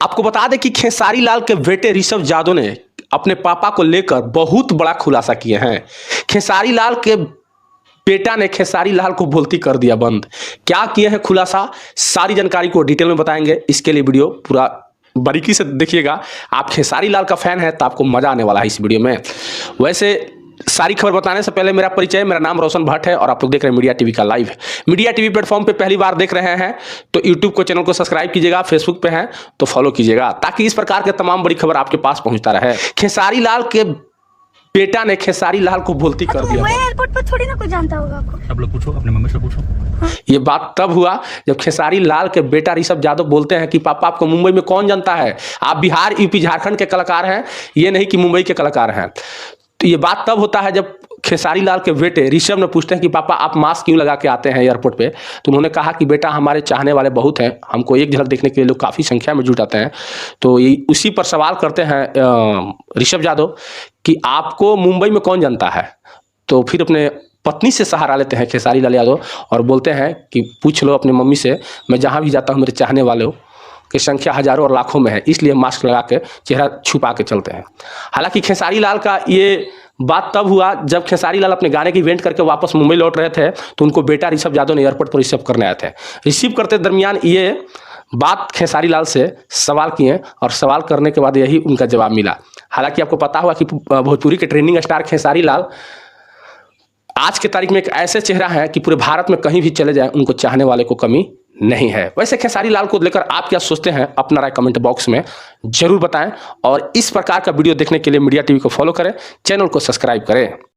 आपको बता दें कि खेसारी लाल के बेटे ऋषभ यादव ने अपने पापा को लेकर बहुत बड़ा खुलासा किए हैं। खेसारी लाल के बेटा ने खेसारी लाल को बोलती कर दिया बंद। क्या किए हैं खुलासा, सारी जानकारी को डिटेल में बताएंगे। इसके लिए वीडियो पूरा बारीकी से देखिएगा। आप खेसारी लाल का फैन है तो आपको मजा आने वाला है इस वीडियो में। वैसे सारी खबर बताने से पहले मेरा परिचय, मेरा नाम रोशन भट्ट है और आप लोग देख रहे हैं मीडिया टीवी का लाइव। मीडिया टीवी प्लेटफॉर्म पे पहली बार देख रहे हैं तो यूट्यूब को चैनल को सब्सक्राइब कीजिएगा, फेसबुक पे हैं तो फॉलो कीजिएगा ताकि इस प्रकार के तमाम बड़ी खबर आपके पास पहुंचता रहे। खेसारी लाल के बेटा ने खेसारी लाल को बोलती कर दिया। एयरपोर्ट पर थोड़ी ना कोई जानता होगा आपको। सब लोग पूछो, अपने मम्मी से पूछो। ये बात तब हुआ जब खेसारी लाल के बेटा ऋषभ यादव बोलते हैं कि पापा आपको मुंबई में कौन जानता है, आप बिहार यूपी झारखंड के कलाकार हैं, ये नहीं कि मुंबई के कलाकार हैं। तो ये बात तब होता है जब खेसारी लाल के बेटे ऋषभ ने पूछते हैं कि पापा आप मास्क क्यों लगा के आते हैं एयरपोर्ट पे। तो उन्होंने कहा कि बेटा हमारे चाहने वाले बहुत हैं, हमको एक झलक देखने के लिए लोग काफ़ी संख्या में जुट आते हैं। तो ये उसी पर सवाल करते हैं ऋषभ यादव कि आपको मुंबई में कौन जानता है। तो फिर अपने पत्नी से सहारा लेते हैं खेसारी लाल यादव और बोलते हैं कि पूछ लो अपनी मम्मी से, मैं जहाँ भी जाता हूँ मेरे चाहने वालों की संख्या हजारों और लाखों में है, इसलिए मास्क लगा के चेहरा छुपा के चलते हैं। हालांकि खेसारी लाल का ये बात तब हुआ जब खेसारी लाल अपने गाने की इवेंट करके वापस मुंबई लौट रहे थे तो उनको बेटा ऋषभ यादव ने एयरपोर्ट पर रिसीव करने आए थे। रिसीव करते दरमियान ये बात खेसारी लाल से सवाल किए और सवाल करने के बाद यही उनका जवाब मिला। हालांकि आपको पता हुआ कि भोजपुरी के ट्रेंडिंग स्टार खेसारी लाल आज के तारीख में एक ऐसे चेहरा है कि पूरे भारत में कहीं भी चले जाएं उनको चाहने वाले को कमी नहीं है। वैसे खेसारी लाल को लेकर आप क्या सोचते हैं, अपना राय कमेंट बॉक्स में जरूर बताएं और इस प्रकार का वीडियो देखने के लिए मीडिया टीवी को फॉलो करें, चैनल को सब्सक्राइब करें।